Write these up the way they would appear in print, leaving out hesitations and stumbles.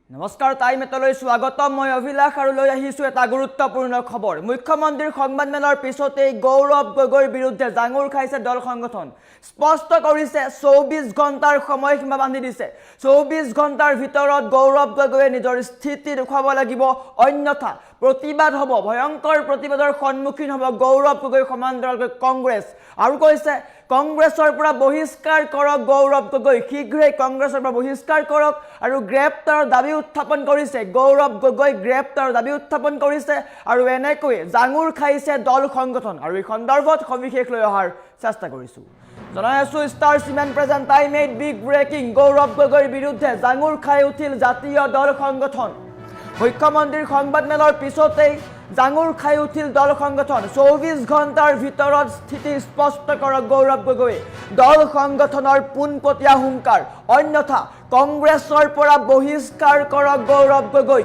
নমস্কাৰ টাইম এটালৈ স্বাগতম মই অভিলাষ আৰু লৈ আহিছো এটা গুৰুত্বপূৰ্ণ খবৰ মুখ্যমন্ত্ৰীৰ সংবাদমেলৰ পিছতেই গৌৰৱ গগৈৰ বিৰুদ্ধে জাঙুৰ খাইছে দল সংগঠন স্পষ্ট কৰিছে 24 ঘণ্টাৰ সময়সীমা বান্ধি দিছে 24 ঘণ্টাৰ ভিতৰত গৌৰৱ গগৈয়ে নিজৰ স্থিতি দেখুৱাব লাগিব অন্যথা প্ৰতিবাদ হ'ব ভয়ংকৰ প্ৰতিবাদৰ সন্মুখীন হ'ব গৌৰৱ গগৈ সমান্তৰালকৈ কংগ্ৰেছ আৰু কৈছে কংগ্ৰেছৰ পৰা বহিষ্কাৰ কৰক গৌৰৱ গগৈ শীঘ্ৰেই কংগ্ৰেছৰ পৰা বহিষ্কাৰ কৰক আৰু গ্ৰেপ্তাৰৰ দাবী উত্থাপন কৰিছে গৌৰৱ গগৈ গ্ৰেপ্তাৰৰ দাবী উত্থাপন কৰিছে আৰু এনেকৈ জাঙুৰ খাইছে দল সংগঠন আৰু এই সন্দৰ্ভত সবিশেষ লৈ অহাৰ চেষ্টা কৰিছো জনাই আছো star cement present time made big breaking Gaurav গগৈৰ বিৰুদ্ধে জাঙুৰ খাই উঠিল জাতীয় দল সংগঠন মুখ্যমন্ত্ৰীৰ সংবাদমেলৰ পিছতেই জাঙুৰ খাই উঠিল দল সংগঠন 24 ঘণ্টাৰ ভিতৰত স্থিতি স্পষ্ট কৰক গৌৰৱ গগৈ দল সংগঠনৰ পোনপটীয়া হুংকাৰ অন্যথা কংগ্ৰেছৰ পৰা বহিষ্কাৰ কৰক গৌৰৱ গগৈ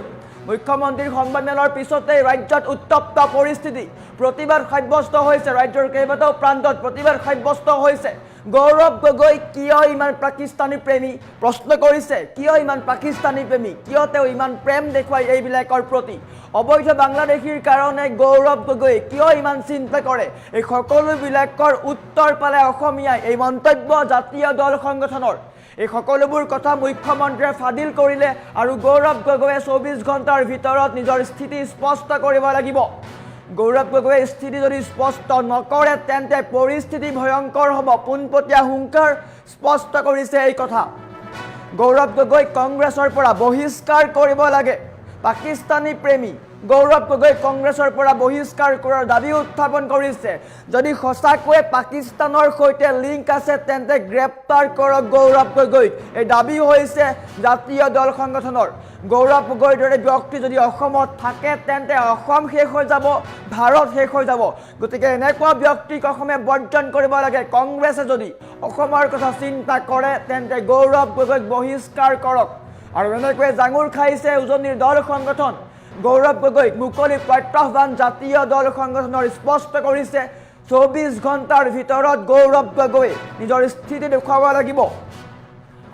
মুখ্যমন্ত্ৰীৰ সংবাদমেলৰ পিছতেই ৰাজ্যত উত্তপ্ত পৰিস্থিতি প্ৰতিবাদ সাব্যস্ত হৈছে ৰাজ্যৰ কেইবাটাও প্ৰান্তত প্ৰতিবাদ সাব্যস্ত হৈছে গৌৰৱ গগৈ কিয় ইমান পাকিস্তানী প্ৰেমী প্ৰশ্ন কৰিছে কিয় ইমান পাকিস্তানী প্ৰেমী কিয় তেওঁ ইমান প্ৰেম দেখুৱাই এইবিলাকৰ প্ৰতি অবৈধ বাংলাদেশীৰ কাৰণে গৌৰৱ গগৈ কিয় ইমান চিন্তা কৰে এই সকলোবিলাকৰ উত্তৰ পালে অসমীয়াই এই মন্তব্য জাতীয় দল সংগঠনৰ এই সকলোবোৰ কথা মুখ্যমন্ত্ৰীয়ে ফাদিল কৰিলে আৰু গৌৰৱ গগৈয়ে 24 ঘণ্টাৰ ভিতৰত নিজৰ স্থিতি স্পষ্ট কৰিব লাগিব গৌৰৱ গগৈয়ে স্থিতি যদি স্পষ্ট নকৰে তেন্তে পৰিস্থিতি ভয়ংকৰ হ'ব পোনপটীয়া হুংকাৰ স্পষ্ট কৰিছে এই কথা গৌৰৱ গগৈ কংগ্ৰেছৰ পৰা বহিষ্কাৰ কৰিব লাগে পাকিস্তানী প্ৰেমী গৌৰৱ গগৈ কংগ্ৰেছৰ পৰা বহিষ্কাৰ কৰাৰ দাবী উত্থাপন কৰিছে যদি সঁচাকৈয়ে পাকিস্তানৰ সৈতে লিংক আছে তেন্তে গ্ৰেপ্তাৰ কৰক গৌৰৱ গগৈ এই দাবী হৈছে জাতীয় দল সংগঠনৰ গৌৰৱ গগৈৰ দৰে ব্যক্তি যদি অসমত থাকে তেন্তে অসম শেষ হৈ যাব ভাৰত শেষ হৈ যাব গতিকে এনেকুৱা ব্যক্তিক অসমে বৰ্জন কৰিব লাগে কংগ্ৰেছে যদি অসমৰ কথা চিন্তা কৰে তেন্তে গৌৰৱ গগৈক বহিষ্কাৰ কৰক আৰু এনেকৈ জাঙুৰ খাইছে উজনিৰ দল সংগঠন গৌৰৱ গগৈক মুকলি প্ৰত্যাহ্বান জাতীয় দল সংগঠনৰ স্পষ্ট কৰিছে 24 ঘণ্টাৰ ভিতৰত গৌৰৱ গগৈ নিজৰ স্থিতি দেখুৱাব লাগিব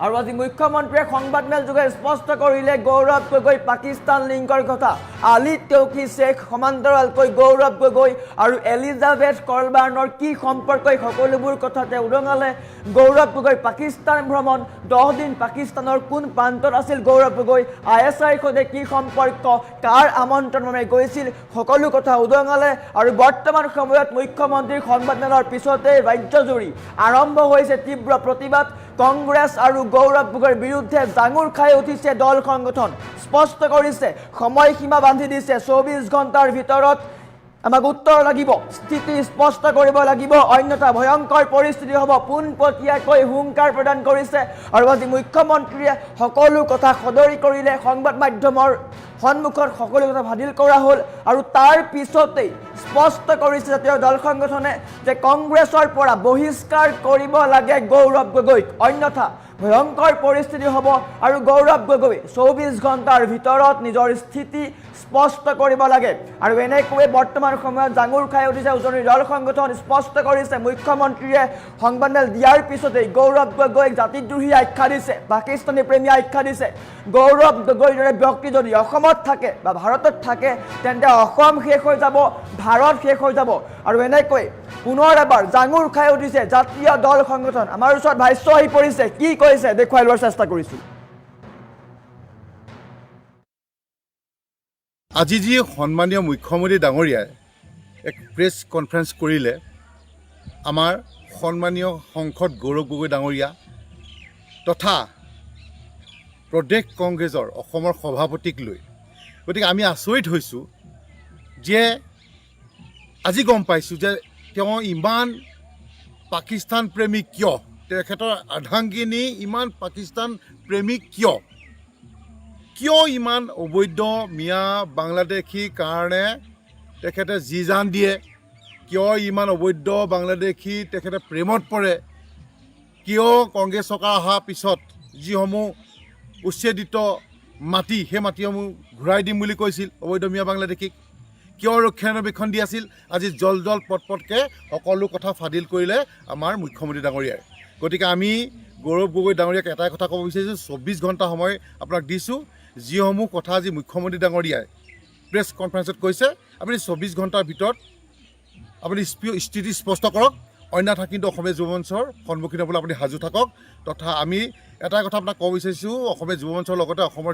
আৰু আজি মুখ্যমন্ত্ৰীয়ে সংবাদমেল যোগে স্পষ্ট কৰিলে গৌৰৱ গগৈ পাকিস্তান লিংকৰ কথা আলী তেওকি শেখ সমান্তৰালকৈ গৌৰৱ গগৈ আৰু এলিজাবেথ কলবাৰ্ণৰ কি সম্পৰ্ক এই সকলোবোৰ কথাতে উদঙালে গৌৰৱ গগৈ পাকিস্তান ভ্ৰমণ 10 দিন পাকিস্তানৰ কোন প্ৰান্তত আছিল গৌৰৱ গগৈ ISIৰ সৈতে কি সম্পৰ্ক কাৰ আমন্ত্ৰণে গৈছিল সকলো কথা উদঙালে আৰু বৰ্তমান সময়ত মুখ্যমন্ত্ৰীৰ সংবাদমেলৰ পিছতে ৰাজ্যজুৰি আৰম্ভ হৈছে তীব্ৰ প্ৰতিবাদ কংগ্ৰেছ আৰু গৌৰৱ গগৈৰ বিৰুদ্ধে জাঙুৰ খাই উঠিছে দল সংগঠন স্পষ্ট কৰিছে সময়সীমা বান্ধি দিছে 24 ঘণ্টাৰ ভিতৰত আমাক উত্তৰ লাগিব স্থিতি স্পষ্ট কৰিব লাগিব অন্যথা ভয়ংকৰ পৰিস্থিতি হ'ব পোনপটীয়াকৈ হুংকাৰ প্ৰদান কৰিছে আৰু আজি মুখ্যমন্ত্ৰীয়ে সকলো কথা সদৰি কৰিলে সংবাদ মাধ্যমৰ সন্মুখত সকলো কথা ভাদিল কৰা হ'ল আৰু তাৰ পিছতেই স্পষ্ট কৰিছে জাতীয় দল সংগঠনে যে কংগ্ৰেছৰ পৰা বহিষ্কাৰ কৰিব লাগে গৌৰৱ গগৈক অন্যথা ভয়ংকৰ পৰিস্থিতি হ'ব আৰু গৌৰৱ গগৈ 24 ঘণ্টাৰ ভিতৰত নিজৰ স্থিতি স্পষ্ট কৰিব লাগে আৰু এনেকৈ বৰ্তমান সময়ত জাঙুৰ খাই উঠিছে উজনিৰ দল সংগঠন স্পষ্ট কৰিছে মুখ্যমন্ত্ৰীয়ে সংবাদমেল দিয়াৰ পিছতেই গৌৰৱ গগৈক জাতিদ্ৰোহী আখ্যা দিছে পাকিস্তানী প্ৰেমী আখ্যা দিছে গৌৰৱ গগৈৰ দৰে ব্যক্তি যদি অসমত থাকে বা ভাৰতত থাকে তেন্তে অসম শেষ হৈ যাব ভাৰত শেষ হৈ যাব আৰু এনেকৈ পুনৰ এবাৰ জাঙুৰ খাই উঠিছে জাতীয় দল সংগঠন আমাৰ ওচৰত ভাষ্য আহি পৰিছে কি কৈছে দেখুৱাই লোৱাৰ চেষ্টা কৰিছো আজি যি সন্মানীয় মুখ্যমন্ত্ৰী ডাঙৰীয়াই এক প্ৰেছ কনফাৰেন্স কৰিলে আমাৰ সন্মানীয় সংসদ গৌৰৱ গগৈ ডাঙৰীয়া তথা প্ৰদেশ কংগ্ৰেছৰ অসমৰ সভাপতিক লৈ গতিকে আমি আচৰিত হৈছোঁ যে আজি গম পাইছোঁ যে তেওঁ ইমান পাকিস্তান প্ৰেমী কিয় তেখেতৰ আধাংগিনী ইমান পাকিস্তান প্ৰেমী কিয় ইমান অবৈধ মিয়া বাংলাদেশীৰ কাৰণে তেখেতে জি জান দিয়ে কিয় ইমান অবৈধ বাংলাদেশী তেখেতে প্ৰেমত পৰে কিয় কংগ্ৰেছ চৰকাৰ অহাৰ পিছত যিসমূহ উচ্ছেদিত মাটি সেই মাটিসমূহ ঘূৰাই দিম বুলি কৈছিল অবৈধ মিয়া বাংলাদেশীক কিয় ৰক্ষণাবেক্ষণ দি আছিল আজি জল পটপটকৈ সকলো কথা ফাদিল কৰিলে আমাৰ মুখ্যমন্ত্ৰী ডাঙৰীয়াই গতিকে আমি গৌৰৱ গগৈ ডাঙৰীয়াক এটাই কথা ক'ব বিচাৰিছোঁ 24 ঘণ্টা সময় আপোনাক দিছোঁ যিসমূহ কথা আজি মুখ্যমন্ত্ৰী ডাঙৰীয়াই প্ৰেছ কনফাৰেন্সত কৈছে আপুনি 24 ঘণ্টাৰ ভিতৰত আপুনি স্থিতি স্পষ্ট কৰক, অন্যথা কিন্তু অসমীয়া যুৱ মঞ্চৰ সন্মুখীন হ'বলৈ আপুনি সাজু থাকক। তথা আমি এটা কথা আপোনাক ক'ব বিচাৰিছোঁ, অসমীয়া যুৱ মঞ্চৰ লগতে অসমৰ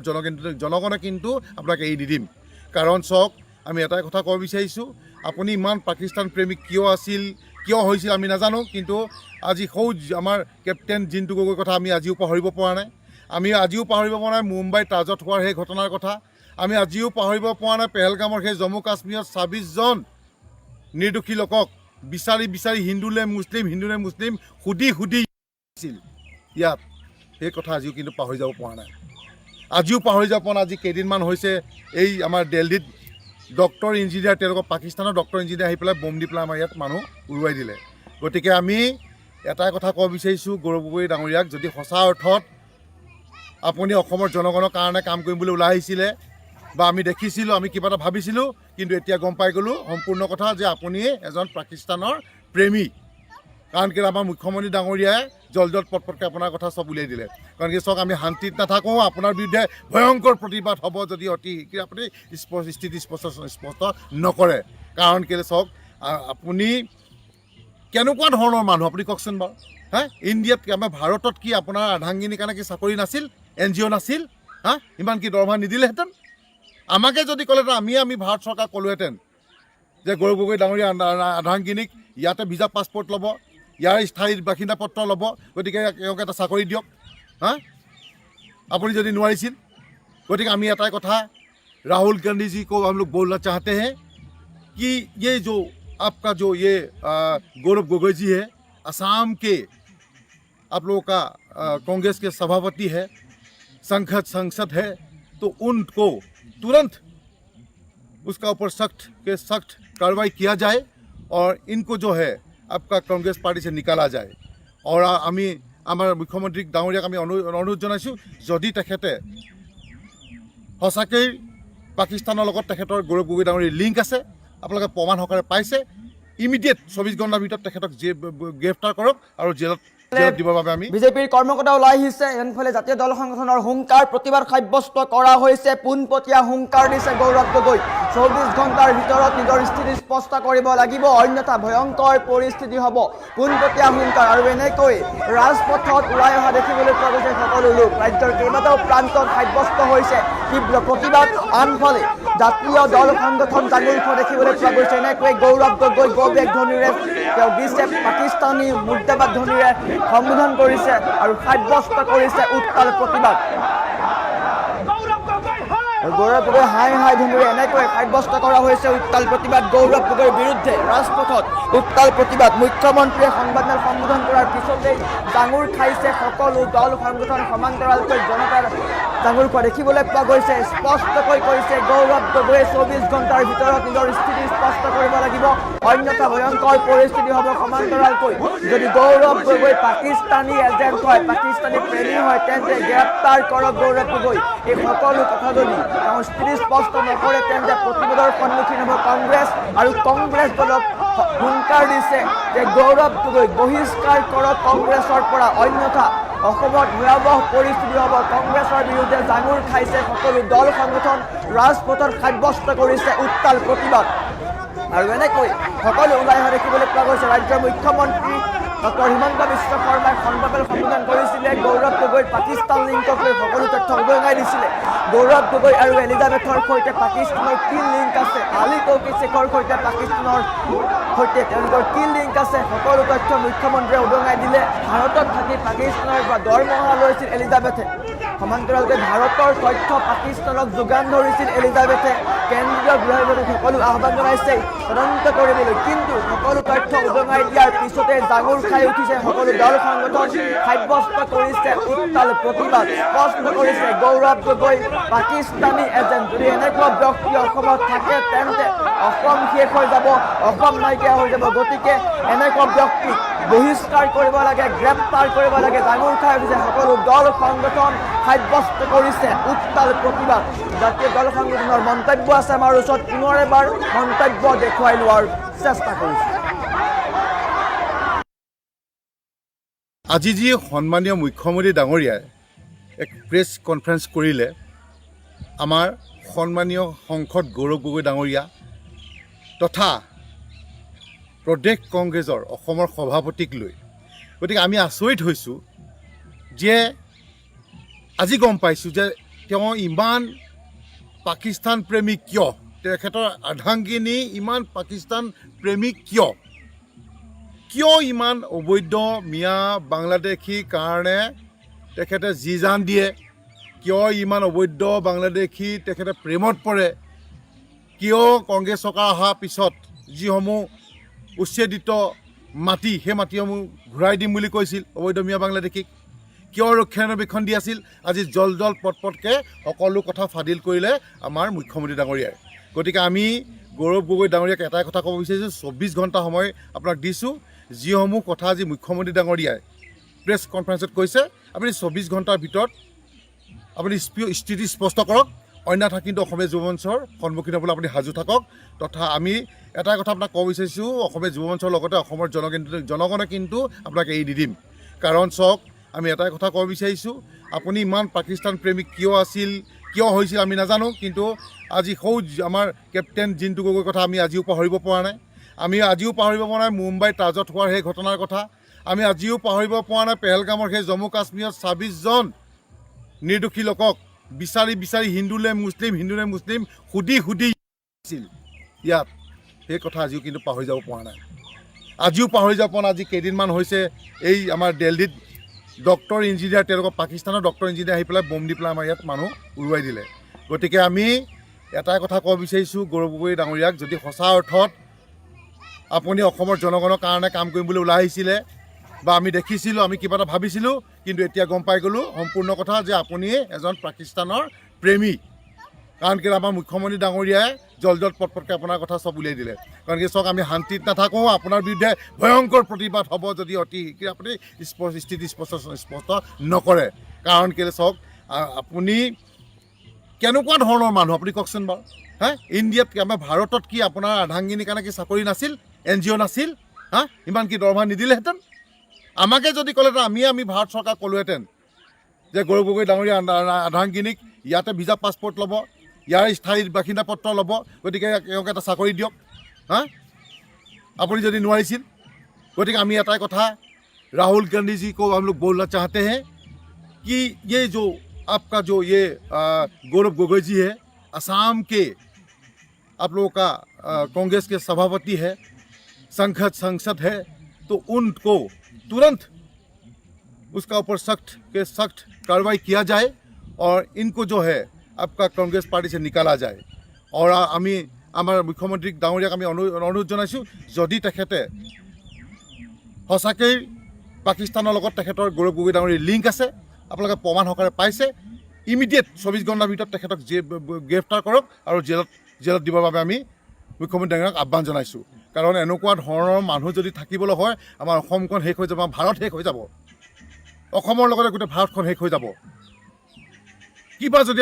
জনগণে কিন্তু আপোনাক এৰি নিদিম। কাৰণ চাওক, আমি এটাই কথা ক'ব বিচাৰিছোঁ, আপুনি ইমান পাকিস্তান প্ৰেমিক কিয় আছিল, কিয় হৈছিল আমি নাজানো, কিন্তু আজি আমাৰ কেপ্টেইন জিন্তু গগৈৰ কথা আমি আজিও পাহৰিব পৰা নাই। আমি আজিও পাহৰিব পৰা নাই মুম্বাইত তাজত হোৱাৰ সেই ঘটনাৰ কথা। আমি আজিও পাহৰিব পৰা নাই পেহেলগামৰ সেই জম্মু কাশ্মীৰত 26জন নিৰ্দোষী লোকক বিচাৰি হিন্দু নে মুছলিম সুধি আছিল ইয়াত। সেই কথা আজিও কিন্তু পাহৰি যাব পৰা নাই। আজি কেইদিনমান হৈছে এই আমাৰ দিল্লীত ডক্টৰ ইঞ্জিনিয়াৰ, তেওঁলোকৰ পাকিস্তানৰ ডক্টৰ ইঞ্জিনিয়াৰ আহি পেলাই বম দি পেলাই আমাৰ ইয়াত মানুহ উৰুৱাই দিলে। গতিকে আমি এটাই কথা ক'ব বিচাৰিছোঁ গৌৰৱ গগৈ ডাঙৰীয়াক, যদি সঁচা অৰ্থত আপুনি অসমৰ জনগণৰ কাৰণে কাম কৰিম বুলি ওলাই আহিছিলে বা আমি দেখিছিলোঁ, আমি কিবা এটা ভাবিছিলোঁ, কিন্তু এতিয়া গম পাই গ'লোঁ সম্পূৰ্ণ কথা যে আপুনি এজন পাকিস্তানৰ প্ৰেমী। কাৰণ কি আমাৰ মুখ্যমন্ত্ৰী ডাঙৰীয়াই জলজল পটপটকৈ আপোনাৰ কথা চব উলিয়াই দিলে। কাৰণ কি চাওক, আমি শান্তিত নাথাকোঁ, আপোনাৰ বিৰুদ্ধে ভয়ংকৰ প্ৰতিবাদ হ'ব যদি অতি আপুনি স্থিতি স্পষ্ট নকৰে। কাৰণ কেলৈ চাওক, আপুনি কেনেকুৱা ধৰণৰ মানুহ আপুনি কওকচোন বাৰু। ইণ্ডিয়াত আমাৰ ভাৰতত কি আপোনাৰ আধাংগিনীৰ কাৰণে কি চাকৰি নাছিল, NGO নাছিল? ইমান কি দৰমহা নিদিলেহেঁতেন? আমাকে যদি ক'লেহেঁতেন আমি ভাৰত চৰকাৰ ক'লোহেঁতেন যে গৌৰৱ গগৈ ডাঙৰীয়া আধাংগিনীক ইয়াতে ভিজা পাছপৰ্ট ল'ব, ইয়াৰ স্থায়ী বাসিন্দা পত্ৰ ল'ব, গতিকে তেওঁক এটা চাকৰি দিয়ক। আপুনি যদি নোৱাৰিছিল, গতিকে আমি এটাই কথা राहुल गांधी जी को हम लोग बोलना चाहते हैं कि ये जो आपका जो ये गौरव गोगोई जी है, असम के आप लोगों का कांग्रेस के सभापति है, संसद है, तो उनको तुरंत उसका ऊपर सख्त कार्रवाई किया जाए और इनको जो है आपका कांग्रेस पार्टी से निकाला जाए। और आमी आमार मुख्यमंत्री डाঙৰীয়াক আমি অনুৰোধ জনাইছোঁ, যদি তেখেতে সঁচাকৈ পাকিস্তানৰ লগত তেখেতৰ গৌৰৱ গগৈ ডাঙৰীয়াৰ লিংক আছে, আপোনালোকে প্ৰমাণ সহকাৰে পাইছে, ইমিডিয়েট 24 ঘণ্টাৰ ভিতৰত তেখেতক গ্ৰেপ্তাৰ কৰক আৰু জেলত দিবৰ বাবে আমি বিজেপিৰ কৰ্মকৰ্তা ওলাই আহিছে। এনফালে জাতীয় দল সংগঠনৰ হুংকাৰ প্ৰতিবাদ সাব্যস্ত কৰা হৈছে। পোনপটীয়া হুংকাৰ দিছে গৌৰৱ গগৈ। 24 ঘণ্টাৰ ভিতৰত নিজৰ স্থিতি স্পষ্ট কৰিব লাগিব, অন্যথা ভয়ংকৰ পৰিস্থিতি হ'ব। পোনপটীয়া হুংকাৰ। আৰু এনেকৈ ৰাজপথত ওলাই অহা দেখিবলৈ পোৱা গৈছে সকলো লোক। ৰাজ্যৰ কেইবাটাও প্ৰান্তত সাব্যস্ত হৈছে তীব্ৰ প্ৰতিবাদ। আনফালে জাতীয় দল সংগঠন জাঙুৰ খোৱা দেখিবলৈ পোৱা গৈছে। এনেকৈ গৌৰৱ গগৈ গৌবেগ ধ্বনিৰে তেওঁ দিছে পাকিস্তানী মুৰ্দাবাদ ধ্বনিৰে সম্বোধন কৰিছে আৰু সাব্যস্ত কৰিছে উত্তাল প্ৰতিবাদ। গৌৰৱ গগৈ হাই ধ্বনিৰে এনেকৈ সাব্যস্ত কৰা হৈছে উত্তাল প্ৰতিবাদ গৌৰৱ গগৈৰ বিৰুদ্ধে। ৰাজপথত উত্তাল প্ৰতিবাদ। মুখ্যমন্ত্ৰীয়ে সংবাদমেল সম্বোধন কৰাৰ পিছতেই জাঙুৰ খাইছে সকলো দল সংগঠন, সমান্তৰালকৈ জনতাৰ জাঙুৰ খোৱা দেখিবলৈ পোৱা গৈছে। স্পষ্টকৈ কৈছে গৌৰৱ গগৈয়ে 24 ঘণ্টাৰ ভিতৰত নিজৰ স্থিতি স্পষ্ট কৰিব লাগিব, অন্যথা ভয়ংকৰ পৰিস্থিতি হ'ব। সমান্তৰালকৈ যদি গৌৰৱ গগৈ পাকিস্তানী এজেণ্ট হয়, পাকিস্তানী প্ৰেমী হয়, তেন্তে গ্ৰেপ্তাৰ কৰক গৌৰৱ গগৈ। এই সকলো কথা যদি তেওঁ স্থিতি স্পষ্ট নকৰে, তেন্তে প্ৰতিবাদৰ সন্মুখীন হ'ব কংগ্ৰেছ। আৰু কংগ্ৰেছ দলক হুংকাৰ দিছে যে গৌৰৱ গগৈ বহিষ্কাৰ কৰক কংগ্ৰেছৰ পৰা, অন্যথা অসমত ভয়াৱহ পৰিস্থিতি হ'ব। কংগ্ৰেছৰ বিৰুদ্ধে জাঙুৰ খাইছে সকলো দল সংগঠন। ৰাজপথত সাব্যস্ত কৰিছে উত্তাল প্ৰতিবাদ। আৰু এনেকৈ সকলো ওলাই অহা দেখিবলৈ পোৱা গৈছে। ৰাজ্যৰ মুখ্যমন্ত্ৰী ডক্টৰ হিমন্ত বিশ্ব শৰ্মাই সংবাদমেল সম্বোধন কৰিছিলে। গৌৰৱ গগৈৰ পাকিস্তান লিংকক লৈ সকলো তথ্য উদঙাই দিছিলে। গৌৰৱ গগৈ আৰু এলিজাবেথৰ সৈতে পাকিস্তানৰ কি লিংক আছে, আলী তৌকী শ্বেখৰ সৈতে পাকিস্তানৰ সৈতে তেওঁলোকৰ কি লিংক আছে, সকলো তথ্য মুখ্যমন্ত্ৰীয়ে উদঙাই দিলে। ভাৰতত থাকি পাকিস্তানৰ পৰা দৰমহা লৈছিল এলিজাবেথে। সমান্তৰালকৈ ভাৰতৰ তথ্য পাকিস্তানক যোগান ধৰিছিল এলিজাবেথে। কেন্দ্ৰীয় গৃহ বিভাগে সকলো আহ্বান জনাইছে তদন্ত কৰিবলৈ, কিন্তু সকলো তথ্য উদঙাই দিয়াৰ পিছতে জাঙুৰ খাই উঠিছে সকলো দল সংগঠন। সাব্যস্ত কৰিছে উত্তাল প্ৰতিবাদ। স্পষ্ট কৰিছে গৌৰৱ গগৈ পাকিস্তানী এজেণ্ট। যদি এনেকুৱা ব্যক্তি অসমত থাকে, তেন্তে অসম শেষ হৈ যাব, অসম নাইকিয়া হৈ যাব। গতিকে এনেকুৱা ব্যক্তিক বহিষ্কাৰ কৰিব লাগে, গ্ৰেপ্তাৰ কৰিব লাগে। জাঙুৰ খাই উঠিছে সকলো দল সংগঠন। সাব্যস্ত কৰিছে উত্তাল প্ৰতিবাদ। জাতীয় দল সংগঠনৰ মন্তব্য আছে আমাৰ ওচৰত, পুনৰ এবাৰ মন্তব্য দেখুৱাই লোৱাৰ চেষ্টা কৰিছোঁ। আজি যি সন্মানীয় মুখ্যমন্ত্ৰী ডাঙৰীয়াই এক প্ৰেছ কনফাৰেন্স কৰিলে, আমাৰ সন্মানীয় সাংসদ গৌৰৱ গগৈ ডাঙৰীয়া তথা প্ৰদেশ কংগ্ৰেছৰ অসমৰ সভাপতিক লৈ গতিকে আমি আচৰিত হৈছোঁ যে আজি গম পাইছোঁ যে তেওঁ ইমান পাকিস্তান প্ৰেমী কিয়, তেখেতৰ আধাংগিনী ইমান পাকিস্তান প্ৰেমী কিয় ইমান অবৈধ মিয়া বাংলাদেশীৰ কাৰণে তেখেতে যি জান দিয়ে, কিয় ইমান অবৈধ বাংলাদেশী তেখেতে প্ৰেমত পৰে, কিয় কংগ্ৰেছ চৰকাৰ অহাৰ পিছত যিসমূহ উচ্ছেদিত মাটি সেই মাটিসমূহ ঘূৰাই দিম বুলি কৈছিল অবৈধ মিয়া বাংলাদেশীক, কিয় ৰক্ষণাবেক্ষণ দি আছিল, আজি জল পটকৈ সকলো কথা ফাদিল কৰিলে আমাৰ মুখ্যমন্ত্ৰী ডাঙৰীয়াই। গতিকে আমি গৌৰৱ গগৈ ডাঙৰীয়াক এটাই কথা ক'ব বিচাৰিছোঁ, 24 ঘণ্টা সময় আপোনাক দিছোঁ। যিসমূহ কথা আজি মুখ্যমন্ত্ৰী ডাঙৰীয়াই প্ৰেছ কনফাৰেন্সত কৈছে, আপুনি 24 ঘণ্টাৰ ভিতৰত আপুনি স্থিতি স্পষ্ট কৰক, অন্যথা কিন্তু অসমীয়া যুৱ মঞ্চৰ সন্মুখীন হ'বলৈ আপুনি সাজু থাকক। তথা আমি এটা কথা আপোনাক ক'ব বিচাৰিছোঁ, অসমীয়া যুৱ মঞ্চৰ লগতে অসমৰ জনগণে কিন্তু আপোনাক এৰি নিদিম। কাৰণ চাওক, আমি এটাই কথা ক'ব বিচাৰিছোঁ, আপুনি ইমান পাকিস্তান প্ৰেমিক কিয় আছিল, কিয় হৈছিল আমি নাজানো, কিন্তু আজি আমাৰ কেপ্টেইন জিন্তু গগৈৰ কথা আমি আজিও পাহৰিব পৰা নাই। আমি আজিও পাহৰিব পৰা নাই মুম্বাইত তাজত হোৱাৰ সেই ঘটনাৰ কথা। আমি আজিও পাহৰিব পৰা নাই পেহেলগামৰ সেই জম্মু কাশ্মীৰত 26জন নিৰ্দোষী লোকক বিচাৰি হিন্দুলে মুছলিম সুধি আছিল ইয়াত। সেই কথা আজিও কিন্তু পাহৰি যাব পৰা নাই। আজি কেইদিনমান হৈছে এই আমাৰ দিল্লীত ডক্টৰ ইঞ্জিনিয়াৰ, তেওঁলোকৰ পাকিস্তানৰ ডক্টৰ ইঞ্জিনিয়াৰ আহি পেলাই বম দি পেলাই আমাৰ ইয়াত মানুহ উৰুৱাই দিলে। গতিকে আমি এটাই কথা ক'ব বিচাৰিছোঁ গৌৰৱ গগৈ ডাঙৰীয়াক, যদি সঁচা অৰ্থত আপুনি অসমৰ জনগণৰ কাৰণে কাম কৰিম বুলি ওলাই আহিছিলে বা আমি দেখিছিলোঁ, আমি কিবা এটা ভাবিছিলোঁ, কিন্তু এতিয়া গম পাই গ'লোঁ সম্পূৰ্ণ কথা যে আপুনি এজন পাকিস্তানৰ প্ৰেমী। কাৰণ কি আমাৰ মুখ্যমন্ত্ৰী ডাঙৰীয়াই জল পটকৈ আপোনাৰ কথা চব উলিয়াই দিলে। কাৰণ কি চাওক, আমি শান্তিত নাথাকোঁ, আপোনাৰ বিৰুদ্ধে ভয়ংকৰ প্ৰতিবাদ হ'ব যদি অতি শীঘ্ৰে আপুনি স্থিতি স্পষ্ট নকৰে। কাৰণ কেলৈ চাওক, আপুনি কেনেকুৱা ধৰণৰ মানুহ আপুনি কওকচোন বাৰু। ইণ্ডিয়াত আমাৰ ভাৰতত কি আপোনাৰ আধাংগিনীৰ কাৰণে কি চাকৰি নাছিল, NGO নাছিল? ইমান কি দৰমহা নিদিলেহেঁতেন? আমাকে যদি ক'লেহেঁতেন, আমি ভাৰত চৰকাৰক ক'লোহেঁতেন যে গৌৰৱ গগৈ ডাঙৰীয়া আধাংগিনীক ইয়াতে ভিজা পাছপৰ্ট ল'ব, ইয়াৰ স্থায়ী বাসিন্দা পত্ৰ ল'ব, গতিকে তেওঁক এটা চাকৰি দিয়ক। আপুনি যদি নোৱাৰিছিল। গতিকে আমি এটাই কথা, राहुल गांधी जी को हम लोग बोलना चाहते हैं कि ये जो आपका जो ये गौरव गोगोई जी है, असम के आप लोगों का कांग्रेस के सभापति है, संसद है, तो उनको तुरंत उसका ऊपर सख्त कार्रवाई किया जाए और इनको जो है आपका कांग्रेस पार्टी से निकाला जाए। और आमी आमार मुख्यमंत्री डाঙৰীয়াক আমি অনুৰোধ জনাইছোঁ, যদি তেখেতে সঁচাকৈ পাকিস্তানৰ লগত তেখেতৰ গৌৰৱ গগৈ ডাঙৰীৰ লিংক আছে, আপোনালোকে প্ৰমাণ সহকাৰে পাইছে, ইমিডিয়েট 24 ঘণ্টাৰ ভিতৰত তেখেতক গ্ৰেপ্তাৰ কৰক আৰু জেলত দিবৰ বাবে আমি মুখ্যমন্ত্ৰী ডাঙৰীয়াক আহ্বান জনাইছোঁ। কাৰণ এনেকুৱা ধৰণৰ মানুহ যদি থাকিবলৈ হয়, আমাৰ অসমখন শেষ হৈ যাব, আমাৰ ভাৰত শেষ হৈ যাব, অসমৰ লগতে গোটেই ভাৰতখন শেষ হৈ যাব। কিবা যদি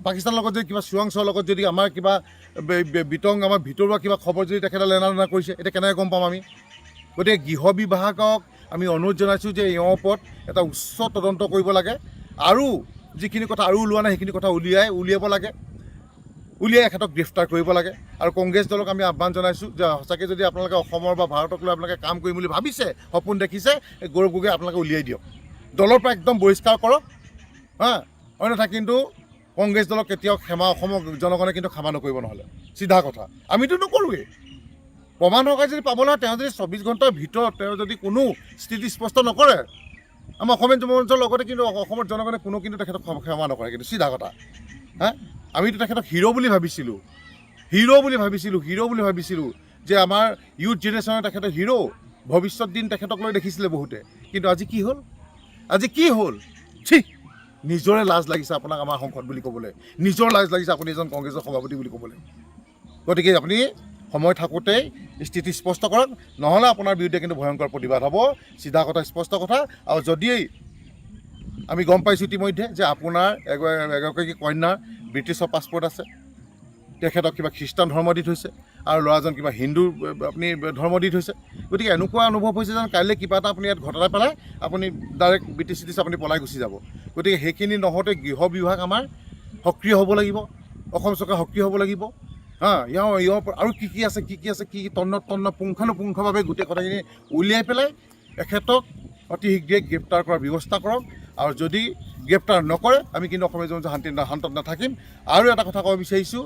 পাকিস্তানৰ লগত যদি কিবা চোৰাংচোৱাৰ লগত যদি আমাৰ কিবা আমাৰ ভিতৰুৱা কিবা খবৰ যদি তেখেতে লেনাদেনা কৰিছে, এতিয়া কেনেকৈ গম পাম আমি? গতিকে গৃহ বিভাগক আমি অনুৰোধ জনাইছোঁ যে এওঁৰ ওপৰত এটা উচ্চ তদন্ত কৰিব লাগে, আৰু যিখিনি কথা আৰু ওলোৱা নাই সেইখিনি কথা উলিয়াব লাগে, উলিয়াই এখেতক গ্ৰেপ্তাৰ কৰিব লাগে। আৰু কংগ্ৰেছ দলক আমি আহ্বান জনাইছোঁ যে সঁচাকৈ যদি আপোনালোকে অসমৰ বা ভাৰতক লৈ আপোনালোকে কাম কৰিম বুলি ভাবিছে, সপোন দেখিছে, গৌৰৱ গগৈ আপোনালোকে উলিয়াই দিয়ক, দলৰ পৰা একদম বহিষ্কাৰ কৰক। অন্যথা কিন্তু কংগ্ৰেছ দলক কেতিয়াও অসমৰ জনগণে কিন্তু ক্ষমা নকৰিব। নহ'লে চিধা কথা, আমিতো নকৰোঁৱেই। প্ৰমাণ সহকাৰে যদি পাবলৈ হয়, তেওঁ যদি 24 ঘণ্টাৰ ভিতৰত তেওঁ যদি কোনো স্থিতি স্পষ্ট নকৰে, আমাৰ অসমীয়া যুৱ মঞ্চৰ লগতে কিন্তু অসমৰ জনগণে কোনো কিন্তু তেখেতক ক্ষমা নকৰে। কিন্তু চিধা কথা, আমিতো তেখেতক হিৰো বুলি ভাবিছিলোঁ যে আমাৰ ইউথ জেনেৰেশ্যনে তেখেতৰ হিৰো, ভৱিষ্যত দিন তেখেতক লৈ দেখিছিলে বহুতে। কিন্তু আজি কি হ'ল? ঠিক নিজৰে লাজ লাগিছে আপোনাক আমাৰ সংসদ বুলি ক'বলৈ, নিজৰ লাজ লাগিছে আপুনি এজন কংগ্ৰেছৰ সভাপতি বুলি ক'বলৈ। গতিকে আপুনি সময় থাকোঁতেই স্থিতি স্পষ্ট কৰক, নহ'লে আপোনাৰ বিৰুদ্ধে কিন্তু ভয়ংকৰ প্ৰতিবাদ হ'ব। চিধা কথা, স্পষ্ট কথা। আৰু যদিয়েই আমি গম পাইছোঁ ইতিমধ্যে যে আপোনাৰ এগৰাকী কন্যাৰ ব্ৰিটিছৰ পাছপৰ্ট আছে, তেখেতক কিবা খ্ৰীষ্টান ধৰ্ম দি থৈছে আৰু ল'ৰাজন কিবা হিন্দু আপুনি ধৰ্ম দি থৈছে। গতিকে এনেকুৱা অনুভৱ হৈছে যেন কাইলৈ কিবা এটা আপুনি ইয়াত ঘটাই পেলাই আপুনি ডাইৰেক্ট ব্ৰিটিছ আপুনি পলাই গুচি যাব। গতিকে সেইখিনি নহওঁতে গৃহ বিভাগ আমাৰ সক্ৰিয় হ'ব লাগিব, অসম চৰকাৰ সক্ৰিয় হ'ব লাগিব। ইয়াৰ আৰু কি আছে কি তন্ন পুংখানুপুংখভাৱে গোটেই কথাখিনি উলিয়াই পেলাই এখেতক অতি শীঘ্ৰে গ্ৰেপ্তাৰ কৰাৰ ব্যৱস্থা কৰক। আৰু যদি গ্ৰেপ্তাৰ নকৰে আমি কিন্তু অসমীয়া জনতা শান্তত নাথাকিম। আৰু এটা কথা ক'ব বিচাৰিছোঁ,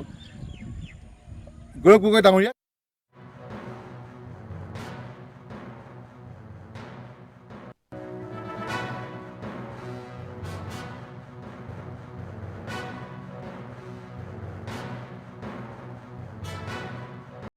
গৌৰৱ গগৈ ডাঙৰীয়া